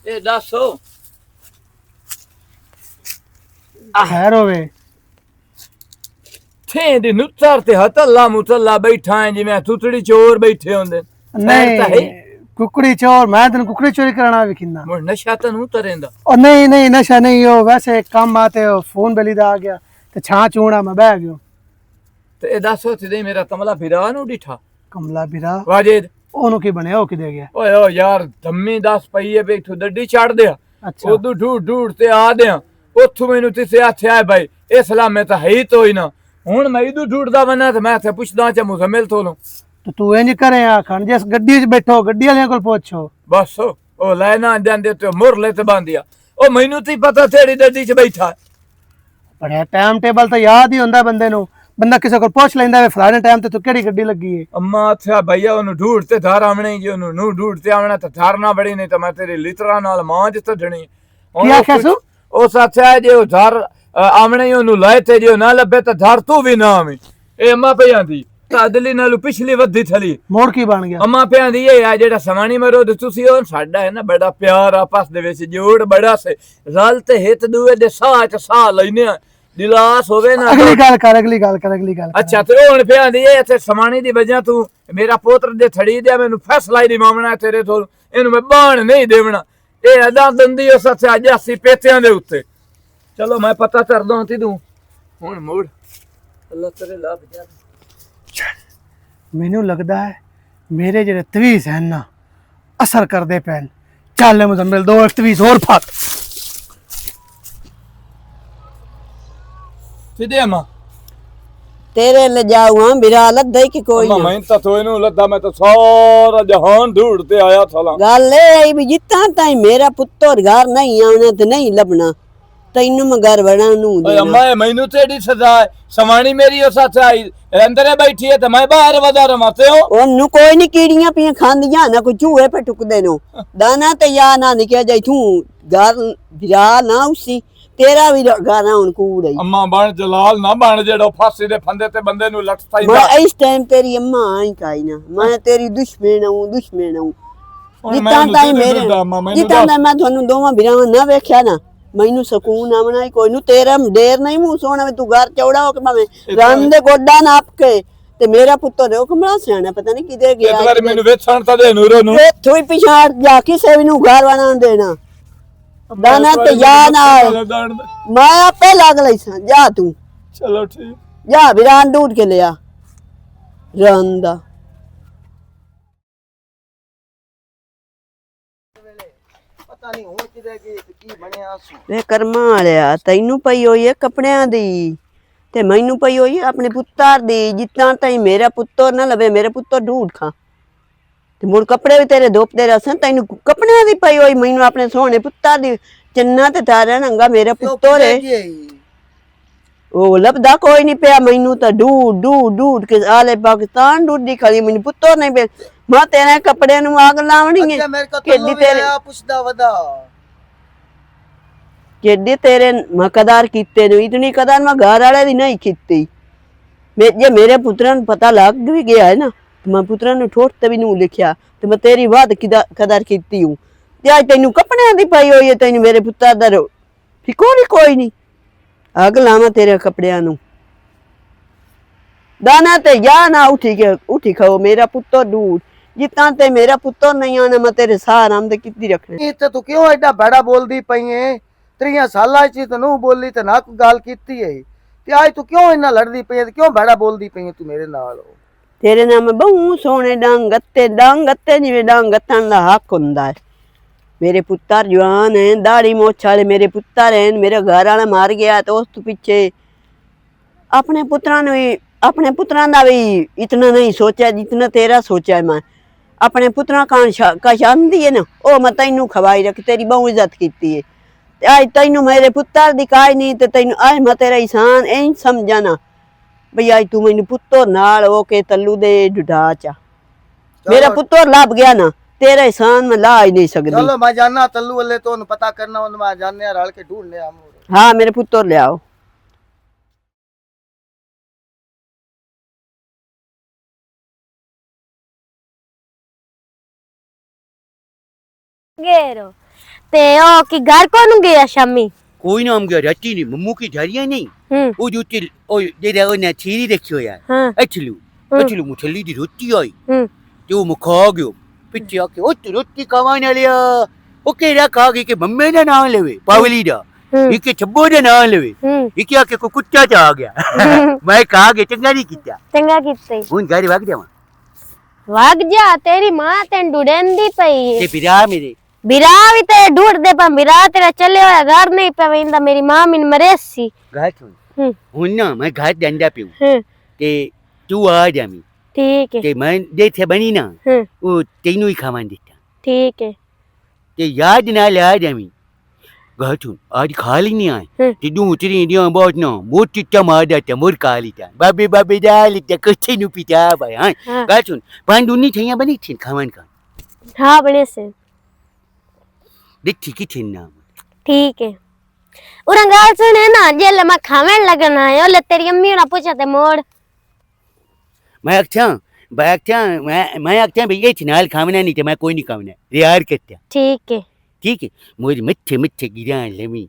ए दसो खैर होवे थे दी नुत्तर ते हतल्ला मुतल्ला बैठा है जिवें थुतड़ी चोर बैठे होंदे नहीं कुकड़ी चोर मैं तेन कुकड़ी चोरी कराना भी किन्ना मोर नशा तो नू तरेंदा और नहीं नशा नहीं हो वैसे काम आते हो फोन बेली दा आ गया ते छा चूड़ा मैं बह गयो ते ए दसो ते मेरा कमला फिरा नु डिठा कमला बिरा वाजिद ओनु की बनया ओ की दे गया ओए ओ यार धम्मी 10 पईए पे इथों डड्डी छाड़ दिया अच्छा उदू ढूंढ ते आ दिया उथों मैनू तिसे आथे आए भाई ए सलाम मैं तो है ही तो ही ना ਹੁਣ ਮੈਂ ਇਦੋਂ ਢੂੰਡਦਾ ਬਣਾ ਤੇ ਮੈਂ ਇੱਥੇ ਪੁੱਛਦਾ ਚ ਮੁਜ਼ਮਿਲ ਤੋਂ तो तू इंज करे आखन जिस गड्डी च बैठो गड्डी वाले को पूछो बस ओ लेना जांदे ते मुर ले ते बांधिया ओ मैनू ती पता तेरी गड्डी च बैठा बड़ा टाइम टेबल तो याद ही होंदा बंदे नु बंदा किसी को पूछ लेंदा वे फलाने टाइम ते तू केड़ी गड्डी लगी है अम्मा अच्छा भैया ओनु ढूंढ ते धार आमणे जी ओनु नु ढूंढ ते आमणा ते धार ना बड़ी नहीं तो मैं तेरी लितरा नाल मांज ते ढणी क्या कैसू ओ सच है जे ओ धार आमणे ओनु लाए ते जो ना लबे ते धार तू भी ना आवे ए अम्मा पे आंदी तादली नालू पिछली वधी थली मोड़ की बन गया अम्मा पे आंदी ये आ जेड़ा समानी मरो ते तुसी ओ साडा है ना बड़ा प्यार आपस दे विच जोड़ बड़ा से रल ते हित दुए दे साह च साह लैने दिलास होवे ना अगली गल कर अच्छा ते हुन पे आंदी ये इथे समानी दी वजह तू मेरा पोत्र दे थड़ी दे मेनू फैसला ही नहीं मामना तेरे तो इनु मैं बाण नहीं देवना ए अदा दंदी उस अच्छे अज 80 पेतियां दे उत्ते चलो मैं पता कर दूं ती तू हुन मोड़ अल्लाह तेरे लाभ जा मैनू लगदा है मेरे जेड़े तवीज हैं ना असर करदे पैन चल मुजम्मिल दो तवीज और फाक सीधे अम्मा तेरे ले जाऊं बिरा लद्दा की कोई अम्मा मैं तो इनु लद्दा मैं तो सारा जहान ढूंढते आया था गल ए भी जितना ताई मेरा पुत्तर घर नहीं आना ते नहीं लबना तैनू मैं घर बनानू अम्मा मैनू तेरी सजा है समानी मेरी ओ सच आई अंदर बैठी है तो मैं बाहर वदा रमाते हो ओनू कोई नहीं कीड़ियां पियां खांदियां ना कोई चूहे पे टुकदे नो दाना ते या ना निकल जाई तू घर बिरा ना उसी तेरा भी गाना हुन कूड़ है अम्मा बन जलाल ना बन जेड़ो फांसी दे फंदे ते बंदे नु लटता ही मैं इस टाइम तेरी अम्मा आई काई ना मैं तेरी दुश्मन हूं जितना ताई मेरे जितना ताई मैं थानू दोवां बिरावां ना वेख्या ना मैनू सकून आमना ही कोई नु तेरा देर नहीं मुंह सोना तू घर चौड़ा हो के भावे रन दे गोडा नाप के ते मेरा पुत्तर ओ कमला सियाना पता नहीं किदे गया एक बार मेनू वेचण ता दे नूरो नु थोई पिछाड़ जा किसे भी नु घर वाला देना दाना ते या ना मैं आपे लाग लई सा जा तू चलो ठीक जा बिरान ढूंढ के ले आ रंदा पता नहीं हो किदे की की बनया सु वे कर्मा वालिया तैनू पई होई है कपड़ियां दी ते मैनू पई होई है अपने पुत्तर दी जितना ताई मेरा पुत्तर ना लवे मेरे पुत्तर ढूंढ खा ते मुड़ कपड़े भी तेरे धोपदे रसन तैनू कपड़ियां दी पई होई मैनू अपने सोहने पुत्तर दी चन्ना ते तारा नंगा मेरा पुत्तर है ओ लबदा कोई नहीं पिया मैनू तो ढूंढ के आले पाकिस्तान ढूंढी खड़ी मैनू पुत्तर नहीं पे मैं तेरे कपड़े नु आग लावनी है केडी तेरे पुछदा वदा केडी तेरे मकदार कीते नु इतनी कदर मैं घर वाले दी नहीं कीती जे मेरे पुत्रा नु पता लग भी गया है ना तो मैं पुत्रा नु ठोट ते भी नु लिखया तो मैं तेरी बात कदर कीती हूं ते आज तैनू कपड़े दी पई होई है तैनू मेरे पुत्तर दा फिको नहीं कोई नहीं आग लावा तेरे कपड़ियां नु दाना ते या ना उठी खाओ मेरा पुत्तर ढूंढ जितना ते मेरा पुत्तर नहीं आना मैं तेरे सार आमदे कितनी रखने ते तू क्यों एडा बड़ा बोलदी पई है 3 साला च तू बोली ते ना कोई गल कीती है ते आज तू क्यों इन्ना लड़दी पई है क्यों बड़ा बोलदी पई है तू मेरे नाल तेरे नाम बहु सोने डांग गत्ते जिवें डांग गत्तन दा हक हुंदा है मेरे पुत्तर जवान है दाढ़ी मोछ वाले मेरे पुत्तर हैं मेरा घर वाला मार गया तो उस पीछे अपने पुत्रां दा भी इतना नहीं सोचा जितना तेरा सोचा है मैं अपने पुत्रा का शांति है ना ओ मैं तैनू खवाई रख तेरी बहु इज्जत कीती है आज तैनू मेरे पुत्तर दी काई नहीं ते तैनू आज मैं तेरा इंसान ऐ समझा ना भई आज तू मैनू पुत्तर नाल हो के तल्लू दे ढुढा चा मेरा पुत्तर लभ गया ना तेरा इंसान मैं ला ही नहीं सकती चलो मैं जाना तल्लू वाले तो पता करना उन मैं जानने रल के ढूंढने हम हाँ मेरे पुत्तर ले आओ गेरो ते ओ की घर कोन गया शामी कोई ना हम गया राती नहीं मम्मू की झारियां नहीं ओ जो तिल ओ जेड़ा ओ ना छीरी रखियो यार अचलू मुठली दी रोटी आई जो मुखा गयो पिछे आके ओ रोटी खावाने लिया ओ केड़ा खा गई के मम्मे दा नाम लेवे पावली दा इके छब्बो दा नाम लेवे इके आके को कुत्ता चा आ गया मैं कहा के चंगा नहीं कीते हुन घर भाग जा तेरी मां तेन ढूंढेंदी पई ते बिरा मेरे बिरा भी ते ढूंढ दे पर बिरा तेरा चले होया घर नहीं पे वेंदा मेरी मां मिन मरेसी घर ਹੁਣ ਨਾ ਮੈਂ ਘਰ ਜਾਂਦਾ ਪਿਉ हम्म, ਤੇ ਤੂੰ ਆ ਜਾਵੀਂ ठीक है। ਤੇ ਮੈਂ ਜਿੱਥੇ ਬਣੀ ਨਾ हम्म, ਉਹ ਤੈਨੂੰ ਹੀ ਖਾਵਾਂ ਦਿੱਤਾ ठीक है। ਤੇ ਯਾਦ ਨਾਲ ਆ ਜਾਵੀਂ ਗਾਠੂ ਅੱਜ ਖਾ ਲਈ ਨਹੀਂ ਆਏ हम्म, ਤੇ ਦੂ ਤੇਰੀ ਦੀਆਂ ਬਹੁਤ ਨਾ ਮੋਟੀ ਟਮਾਟਾ ਤੇ ਮੁਰ ਖਾ ਲਿਆ ਬਾਬੇ ਦਾ ਲਿਆ ਕੁਛ ਨੂੰ ਪੀਤਾ ਭਾਈ ਹਾਂ हाँ ਗਾਠੂ ਪੰਡੂ ਨਹੀਂ ਥਈਆਂ ਬਣੀ ਥੀ ਖਾਵਣ ਕਾ हाँ बड़े से ਦਿੱਤੀ ਕਿਥੇ ਨਾ ठीक है। उरंगाल सुने ना जेल में खावन लगना है ओले तेरी अम्मी ना पूछा ते मोड़ ਮੈਂ ਆਖਿਆ ਮੈਂ ਆਖਿਆ ਭਈ ਇਹ ਨਾਲ ਖਾਵਣਾ ਨਹੀਂ ਤੇ ਮੈਂ ਕੋਈ ਨਹੀਂ ਖਾਵਣਾ ਰਿਆਰ ਕਰਤਾ ठीक है। ਠੀਕ ਹੈ ਮੋਰ ਮਿੱਠੇ ਗਿਰਾਂ ਲਵੀ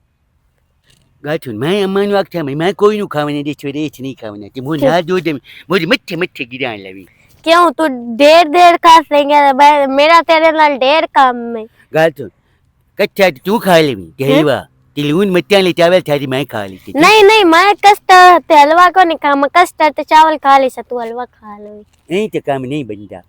ਗਾਠੂ ਮੈਂ ਅੰਮਾ ਨੂੰ ਆਖਿਆ ਮੈਂ ਕੋਈ ਨੂੰ ਖਾਵਣਾ ਦੇ ਸਵੇਰੇ ਇਹ ਨਹੀਂ ਖਾਵਣਾ ਤੇ ਮੋਰ ਨਾਲ ਦੋ ਦੇ ਮੋਰ ਮਿੱਠੇ ਗਿਰਾਂ ਲਵੀ क्यों तू देर खा लेंगे मेरा तेरे नाल ढेर काम है। ਗਾਠੂ ਕੱਚਾ ਤੂੰ ਖਾ ਲਵੀ ਤੇ ਹਲਵਾ ਤੇ ਲੂਣ ਮਿੱਠਿਆਂ ਲਈ ਚਾਵਲ ਥਾਰੀ ਮੈਂ ਖਾ ਲਈ नहीं नहीं मैं कस्टर्ड ते हलवा को नहीं खा मैं कस्टर्ड ते चावल खा ली से तू हलवा खा लो। नहीं तो काम नहीं बनता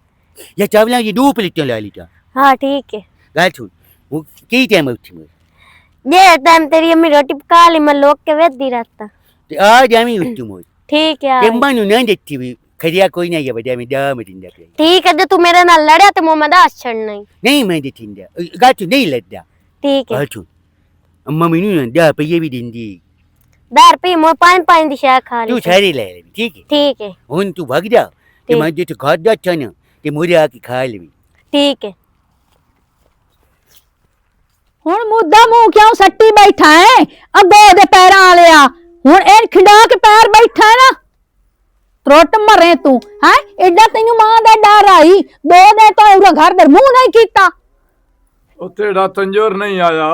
या चावल ये 2 प्लेटें ला लीता हाँ ठीक है। गाठू वो की टाइम उठी मोर ये टाइम तेरी अम्मी रोटी पका ली मैं लोग के वेद दी रहता। ते आ जामी उठी मोर ठीक है। के मानु ना देती भी खरिया कोई नहीं है बजा में दा मरिंदा पे ठीक है जो तू मेरे नाल लड़या तो मुंह में दास छड़ना ही। नहीं मैं देतींदा गाठू नहीं लड़दा ठीक है। गाठू अम्मा मेनू ना दा पे ये भी दिंदी 10 रुपये मोर 5 दी शाय खा ली। तू सारे ले ले ठीक है ठीक है। हुन तू भाग जा ते मैं जे तो खादा छना ते मोरे आके खा लेवी ठीक है। ਹੁਣ ਮੁੱਦਾ ਮੂੰਹ ਕਿਉਂ ਸੱਟੀ ਬੈਠਾ ਹੈ ਅੱਗੋਂ ਉਹਦੇ ਪੈਰਾਂ ਵਾਲਿਆ ਹੁਣ ਇਹ ਖਿੰਡਾ ਕੇ ਪੈਰ ਬੈਠਾ ਹੈ ਨਾ ਤਰੁੱਟ ਮਰੇ ਤੂੰ ਹੈ ਐਡਾ ਤੈਨੂੰ ਮਾਂ ਦਾ ਡਰ ਆਈ 2 ਦਿਨ ਤੋਂ ਉਹਦਾ ਘਰ ਦੇ ਮੂੰਹ ਨਹੀਂ ਕੀਤਾ ਉਹ ਤੇਰਾ ਤੰਜੋਰ ਨਹੀਂ ਆਇਆ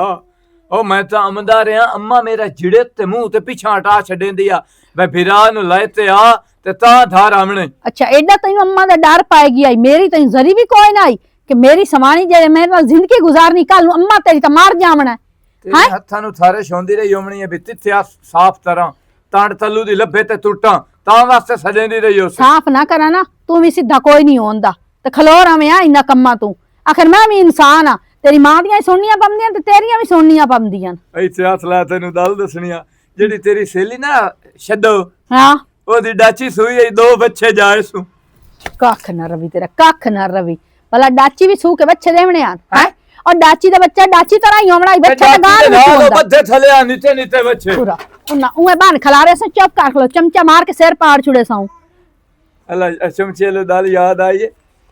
ਉਹ ਮੈਂ ਤਾਂ ਆਮਦਾ ਰਿਹਾ ਅੰਮਾ ਮੇਰਾ ਜਿਹੜੇ ਤੇ ਮੂੰਹ ਤੇ ਪਿਛਾਂ ਹਟਾ ਛੱਡੇਂਦੀ ਆ ਮੈਂ ਫਿਰਾ ਨੂੰ ਲੈ ਤੇ ਆ ਤੇ ਤਾਂ ਧਾਰ ਆਵਣੇ ਅੱਛਾ ਐਡਾ ਤੈਨੂੰ ਅੰਮਾ ਦਾ ਡਰ ਪਾਏ ਗਿਆ ਮੇਰੀ ਤੈਨੂੰ ਜ਼ਰੀ ਵੀ ਕੋਈ ਨਾ ਆਈ ਕਿ ਮੇਰੀ ਸਮਾਣੀ ਜਿਹੜੇ ਮੇਰੇ ਨਾਲ ਜ਼ਿੰਦਗੀ ਗੁਜ਼ਾਰਨੀ ਕੱਲ ਨੂੰ ਅੰਮਾ ਤੇਰੀ ਤਾਂ ਮਾਰ ਜਾਵਣਾ ਤੇਰੇ ਹੱਥਾਂ ਨੂੰ ਥਾਰੇ ਛੋਂਦੀ ਰਹੀ ਹੋਣੀ ਹੈ ਵੀ ਤਿੱਥਿਆ ਸਾਫ਼ ਤਰ੍ਹਾਂ ਤੜ ਤੱਲੂ ਦੀ ਲੱਭੇ ਤੇ ਟੁੱਟਾਂ ਤਾਂ ਵਾਸਤੇ ਸਜੇਂਦੀ ਰਹੀ ਉਸ ਸਾਫ਼ ਨਾ ਕਰਾਂ ਨਾ ਤੂੰ ਵੀ ਸਿੱਧਾ ਕੋਈ ਨਹੀਂ ਹੁੰਦਾ ਤੇ ਖਲੋ ਰਵੇਂ ਆ ਇੰਨਾ ਕੰਮਾਂ ਤੂੰ ਆਖਰ ਮੈਂ ਵੀ ਇਨਸਾਨ ਆ ਤੇਰੀ ਮਾਂ ਦੀਆਂ ਸੁਣਨੀਆਂ ਪੰਦੀਆਂ ਤੇ ਤੇਰੀਆਂ ਵੀ ਸੁਣਨੀਆਂ ਪੰਦੀਆਂ ਇੱਥੇ ਹੱਥ ਲਾ ਤੈਨੂੰ ਦਲ ਦੱਸਣੀਆਂ ਜਿਹੜੀ ਤੇਰੀ ਸਹੇਲੀ ਨਾ ਛੱਡੋ ਹਾਂ ਉਹਦੀ ਡਾਚੀ ਸੂਈ ਐ 2 ਬੱਚੇ ਜਾਏ ਸੂ ਕੱਖ ਨਾ ਰਵੀ ਤੇਰਾ ਕੱਖ ਨਾ ਰਵੀ ਭਲਾ ਡਾਚੀ ਵੀ ਸੂ ਕੇ ਬੱਚੇ ਦੇਵਣੇ ਆ ਹੈ ਔਰ ਡਾਚੀ ਦਾ ਬੱਚਾ ਡਾਚੀ ਤਰ੍ਹਾਂ ਹੀ ਹੋਣਾ ਬੱਚਾ ਤਾਂ ਗਾਲ ਵਿੱਚ ਹੁੰਦਾ ਬੱਚੇ ਥਲੇ ਆ ਨੀਚੇ ਬੱਚੇ ਪੂਰਾ ਉਹਨਾਂ ਉਹ ਬਣ ਖਲਾਰੇ ਸੇ ਚੁੱਪ ਕਰ ਲੋ ਚਮਚਾ ਮਾਰ ਕੇ ਸਿਰ ਪਾੜ ਛੁੜੇ ਸਾਂ ਅੱਲਾ ਚਮਚੇ ਲੋ ਦਲ ਯਾਦ ਆਈ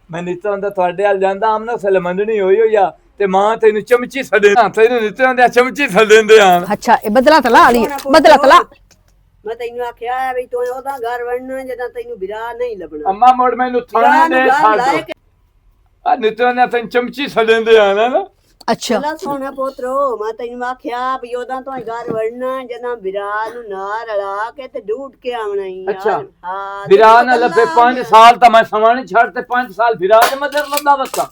ਮੈਂ ਨੀਤਾ ਹੁੰਦਾ ਤੁਹਾਡੇ ਹਾਲ ਜਾਂਦਾ ਆਮਨਾ ਸਲ ਮੰਦਣੀ ਹੋਈ ਆ ਤੇ ਮਾਂ ਤੈਨੂੰ ਚਮਚੀ ਛੱਡੇ ਤੈਨੂੰ ਨੀਤੇ ਹੁੰਦੇ ਚਮਚੀ ਛੱਡਦੇ ਆ ਅੱਛਾ ਇਹ ਬਦਲਾ ਤਲਾ ਲਈ ਬਦਲਾ ਤਲਾ ਮੈਂ ਤੈਨੂੰ ਆਖਿਆ ਵੀ ਤੂੰ ਉਹਦਾ ਘਰ ਵੜਨਾ ਜਦੋਂ ਤੈਨੂੰ ਵਿਰਾ ਨਹੀਂ ਲੱਭਣਾ ਅੰਮਾ ਮੋੜ ਮੈਨੂੰ ਥਾਣੇ ਦੇ ਛੱਡ ਆ ਨੀਤੇ ਹੁੰਦੇ ਤੈਨੂੰ ਚਮਚੀ ਛੱਡਦੇ ਆ ਨਾ ਅੱਛਾ ਅੱਲਾ ਸੋਹਣਾ ਪੋਤਰੋ ਮੈਂ ਤੈਨੂੰ ਆਖਿਆ ਵੀ ਉਹਦਾ ਤੋਂ ਘਰ ਵੜਨਾ ਜਦੋਂ ਵਿਰਾ ਨੂੰ ਨਾ ਰਲਾ ਕੇ ਤੇ ਢੂਟ ਕੇ ਆਉਣਾ ਹੀ ਅੱਛਾ ਵਿਰਾ ਨਾ ਲੱਭੇ 5 ਸਾਲ ਤਾਂ ਮੈਂ ਸਮਾਣੀ ਛੱਡ ਤੇ 5 ਸਾਲ ਵਿਰਾ ਦੇ ਮਦਰ ਲੰਦਾ ਵਸਾ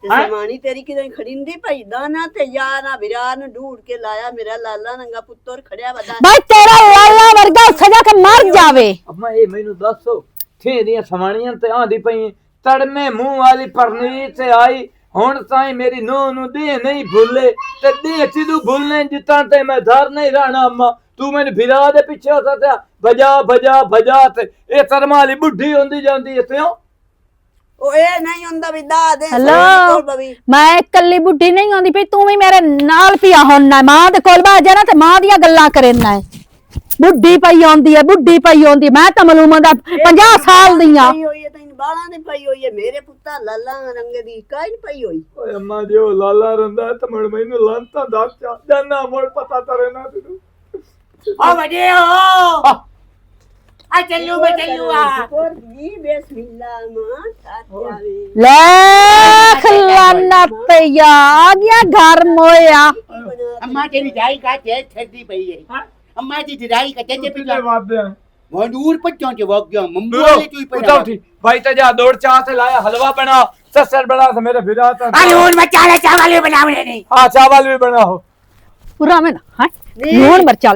ਸਮਾਣੀ ਤੇਰੀ ਕਿਦਾਂ ਖੜਿੰਦੀ ਪਈ ਦਾਣਾ ਤੇ ਯਾਰਾ ਵਿਰਾ ਨੂੰ ਢੂਟ ਕੇ ਲਾਇਆ ਮੇਰਾ ਲਾਲਾ ਨੰਗਾ ਪੁੱਤਰ ਖੜਿਆ ਵਦਾ ਬਈ ਤੇਰਾ ਲਾਲਾ ਵਰਗਾ ਸਜਾ ਕੇ ਮਰ ਜਾਵੇ ਅੰਮਾ ਇਹ ਮੈਨੂੰ ਦੱਸੋ ਥੇ ਦੀਆਂ ਸਮਾਣੀਆਂ ਤੇ ਆਂਦੀ ਪਈ ਤੜਮੇ ਮੂੰਹ ਵਾਲੀ ਪਰਨੀ ਤੇ ਆਈ ਹੁਣ ਤਾਈ ਮੇਰੀ ਨੂੰਹ ਨੂੰ ਦੇ ਨਹੀਂ ਭੁੱਲੇ ਤੇ ਦੇ ਤੈਨੂੰ ਭੁੱਲਣੇ ਜਿੱਤਾਂ ਤੇ ਮੈਂ ਧਰ ਨਹੀਂ ਰਹਿਣਾ ਅੰਮਾ ਤੂੰ ਮੈਨੂੰ ਫਿਰਾ ਦੇ ਪਿੱਛੇ ਹੁੰਦਾ ਤੇ ਭਜਾ ਤੇ ਇਹ ਤਰਮਾ ਵਾਲੀ ਬੁੱਢੀ ਹੁੰਦੀ ਜਾਂਦੀ ਇੱਥੇ ਉਹ ਇਹ ਨਹੀਂ ਹੁੰਦਾ ਵੀ ਦਾ ਦੇ ਹੈਲੋ ਮੈਂ ਇਕੱਲੀ ਬੁੱਢੀ ਨਹੀਂ ਆਉਂਦੀ ਪਈ ਤੂੰ ਵੀ ਮੇਰੇ ਨਾਲ ਪਿਆ ਹੁੰਨਾ ਮਾਂ ਦੇ ਕੋਲ ਬਾ ਜਾਣਾ ਤੇ ਮਾਂ ਦੀਆਂ ਗੱਲਾਂ ਕਰੇਨਾ ਬੁੱਢੀ ਪਈ ਆਉਂਦੀ ਮੈਂ ਤਾਂ ਮਲੂਮਾਂ ਦਾ 50 ਸਾਲ ਦੀਆਂ ਤੈਨੂੰ ਬਾਲਾਂ ਦੀ ਪਈ ਹੋਈ ਹੈ ਮੇਰੇ ਪੁੱਤਾਂ ਲਾਲਾ ਰੰਗੇ ਦੀ ਕਾਈ ਨਹੀਂ ਪਈ ਹੋਈ ਓਏ ਅੰਮਾ ਜੀ ਉਹ ਲਾਲਾ ਰੰਦਾ ਤੇ ਮੜ ਮੈਨੂੰ ਲੰਤਾਂ ਦੱਸ ਜਾਨਾ ਮੋੜ ਪਤਾ ਤਰੇ ਨਾ ਤੈਨੂੰ ਆ ਵਡੇ ਹੋ ਆ ਚੱਲੂ ਆ ਜੀ ਬਿਸਮਿਲ੍ਲਾ ਮਾਂ ਸਾਥਿਆਵੇ ਲੱਖ ਲਾਨਤ ਆ ਗਿਆ ਘਰ ਮੋਇਆ अम्मा तेरी दाई का तेज ठंडी पई है अम्मा जी दाई का तेज पे वो दूर पर क्यों वॉक गया मम्मी वाले तू पर उठी भाई तो जा दौड़ चाह से लाया हलवा बना ससर बना से मेरे फिरा था लून मचा चावल भी बनावने नहीं हां चावल भी बनाओ पूरा में ना हां लून मरचा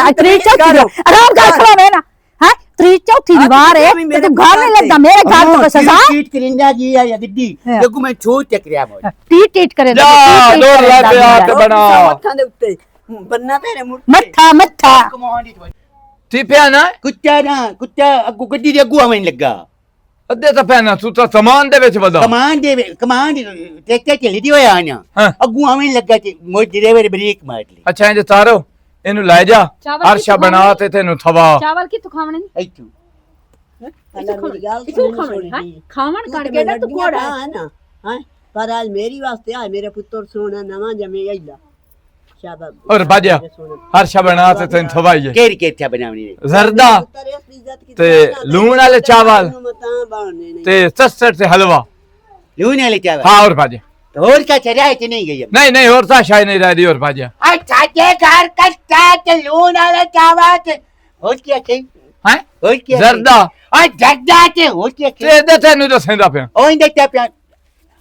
अतरी चौथी आराम कर खड़ा में ना हां त्री चौथी दीवार है तो घर नहीं लगता मेरे घर तो सजा टीट करिंदा जी या दीदी देखो मैं छोड़ चकरिया मोर टीट करे जा दौड़ ला के आके बना ਮੱਥਾਂ ਦੇ ਉੱਤੇ ਬੰਨਾ ਤੇਰੇ मत्था कमांडी ਤੀ ਪਿਆ ਨਾ ਕੁੱਤਾ ਅੱਗੂ ਗੱਡੀ ਦੇ ਅੱਗੂ ਆਵੇਂ ਲੱਗਾ ਅੱਧੇ ਤਾਂ ਪੈਣਾ ਤੂੰ ਤਾਂ ਸਮਾਨ ਦੇ ਵਿੱਚ ਵਧਾ ਕਮਾਨ ਟਰੈਕਟਰ ਚੱਲੀ ਦੀ ਹੋਇਆ ਨਾ ਹਾਂ। ਅੱਗੂ ਆਵੇਂ ਲੱਗਾ ਤੇ ਮੋੜ ਡਰਾਈਵਰ ਬ੍ਰੇਕ ਮਾਰ ਲਈ ਅੱਛਾ ਇੰਜ ਤਾਰੋ ਇਹਨੂੰ ਲੈ ਜਾ ਚਾਵਲ ਹਰਸ਼ਾ ਕਿੱਥੋਂ ਬਣਾ ਤੇ ਤੈਨੂੰ ਥਵਾ ਚਾਵਲ ਕਿੱਥੋਂ ਖਾਵਣੇ ਨੇ ਇੱਥੋਂ ਪਹਿਲਾਂ ਮੇਰੀ ਗੱਲ ਕਿੱਥੋਂ ਸੁਣ ਖਾਵਣੇ ਸੁਣੀ ਹੈ ਖਾਵਣ ਤੂੰ ਤੇ ਕਰਕੇ ਨਾ ਤੂੰ ਲੱਡੂਆਂ ਕੋੜਾ ਖਾ ਨਾ ਹਾਂ ਪਰ ਅੱਜ ਮੇਰੀ ਵਾਸਤੇ ਆ ਮੇਰੇ ਪੁੱਤਰ ਸੋਨਾ ਨਵਾਂ ਜਮੇ ਆਈਲਾ ਸ਼ਾਬਾਸ਼ ਔਰ ਬਾਜਾ ਹਰਸ਼ਾ ਬਣਾ ਤੇ ਤੈਨੂੰ ਥਵਾਈਏ ਕਿਹੜੀ ਕਿੱਥਾ ਬਣਾਉਣੀ ਨੇ ਜ਼ਰਦਾ ਤੇ ਲੂਣ ਵਾਲੇ ਚਾਵਲ ਤੇ ਸਸਰ ਤੇ ਹਲਵਾ ਲੂਣ ਵਾਲੇ ਚਾਵਲ ਹਾਂ ਔਰ ਬਾਜਾ ਹੋਰ ਕਾ ਚਰਿਆ ਕਿ ਨਹੀਂ ਗਈ नहीं और था शायद नहीं रही और बाजा अच्छा के घर कस्ता ते लूण वाले चावल ते और क्या के हैं और क्या जर्दा और जर्दा ते और क्या के ते दे तेनु तो सेंदा पे ओ इंदे ते प्यान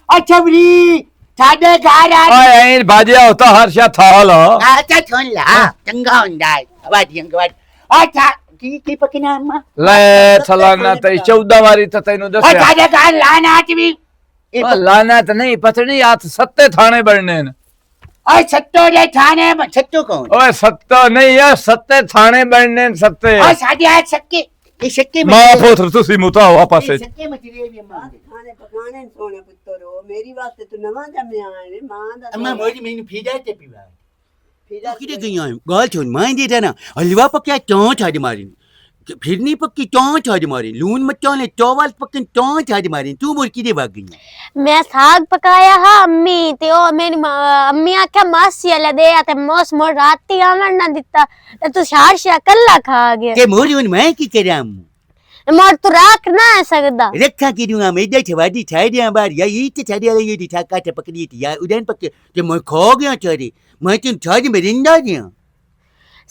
अच्छा बरी साडे घर आ ओए ऐ बाजा होता हर्षा थाल अच्छा सुन ला चंगा हुंदा वादी अंगवाद अच्छा की पकना अम्मा ले थलाना ते 14 वारी तो तेनु और दसया साडे घर लाना भी लाना तो नहीं पतनी हाथ सत्ते थाने बढ़ने न और सत्तो रे थाने सत्तो कौन ओए सत्ता नहीं है सत्ते थाने बढ़ने न सत्ते और साडे आज सक्के ये सक्के मां पुत्र तुसी मुता वापस से सक्के मटेरियल भी मां ਖਾਣੇ ਪਕਾਣੇ ਨੀ ਸੋਹਣੇ ਪੁੱਤਰੋ ਮੇਰੀ ਵਾਸਤੇ ਤੂੰ ਨਵਾਂ ਜੰਮਿਆ ਹੈ ਮਾਂ ਦਾ अम्मा मोरी मैंने फीदा ते पीवा फिर किधर गई हैं गाल छोड़ मां दे देना हलवा पक्या चौंच आज मारी फिर नहीं पक्की चौंच आज मारी लून मच्चों ने चावल पक्के चौंच आज मारी तू मुर्की दे भाग गई मैं साग पकाया हा अम्मी ते ओ मेरी अम्मी आख्या मासी वाले दे ते मोस मोर राती आवन ना दिता ते तू शार कल्ला खा गया के मोरी उन मैं की करा मोर तू राख ना सकदा रखा की दूंगा मैं दे छवादी छाई दिया बार या ये ते छाड़ी वाली ये दिखा काटे पकड़ी थी यार उड़न पक्के ते मैं खो गया चोरी मैं तुम छाड़ी में रिंदा गया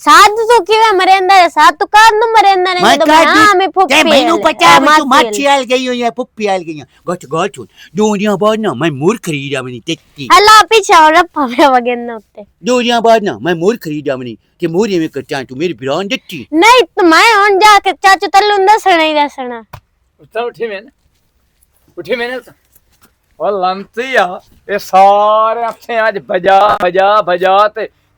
साध तो किवे मरेंदा है साध तो काद नु मरेंदा ने तो हां मैं फुप्पी ते मैनू पता है तू मच्छी आल गई हो या पुप्पी आल गई गच गच दुनिया बाद ना मैं मूर खरीदा मनी टेक्की हला पीछे और पवे वगन न उत्ते दुनिया बाद ना मैं मूर खरीदा मनी के मूर में करता तू मेरी बिरान दच्ची नहीं तो मैं हुन जाके चाचू तल्लू दसना ही दसना उठी मैंने और लंतिया ये सारे अपने आज बजा बजा बजा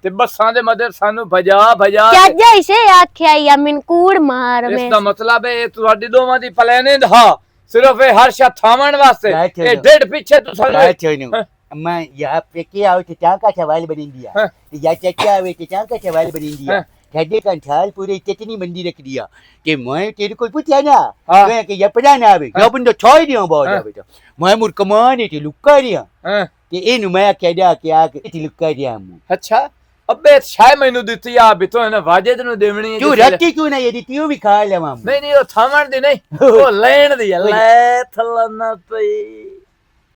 ते बसां दे मदर सानू बजा बजा चाचा इसे आख्या या मिन कूड़ मार में इसका मतलब है तुहाडी दोवां दी प्लानिंग हा सिर्फ ये हर्षा थावण वास्ते ये डेढ़ पीछे तू सानू अम्मा या पेके आओ ते चाका सवाल बनी दिया या चाचा आवे ते चाका सवाल बनी दिया ठड्डे का थाल पूरे कितनी मंदी रख दिया कि मैं तेरे को पूछा ना मैं कि ये पता ना आवे या बंदो छोड़ दियो बहुत आवे तो मैं मुर कमाने ते लुक्का दिया कि एनु मैं कह दिया कि आ के ते लुक्का दिया अच्छा अबे शाय मैनू दित्ती आ भी तो है ना वाजिद नु देवनी है क्यों रखती क्यों ना ये दी भी खा लेवा नहीं नहीं वो थावण दी नहीं वो लेन दी है ले थलना पई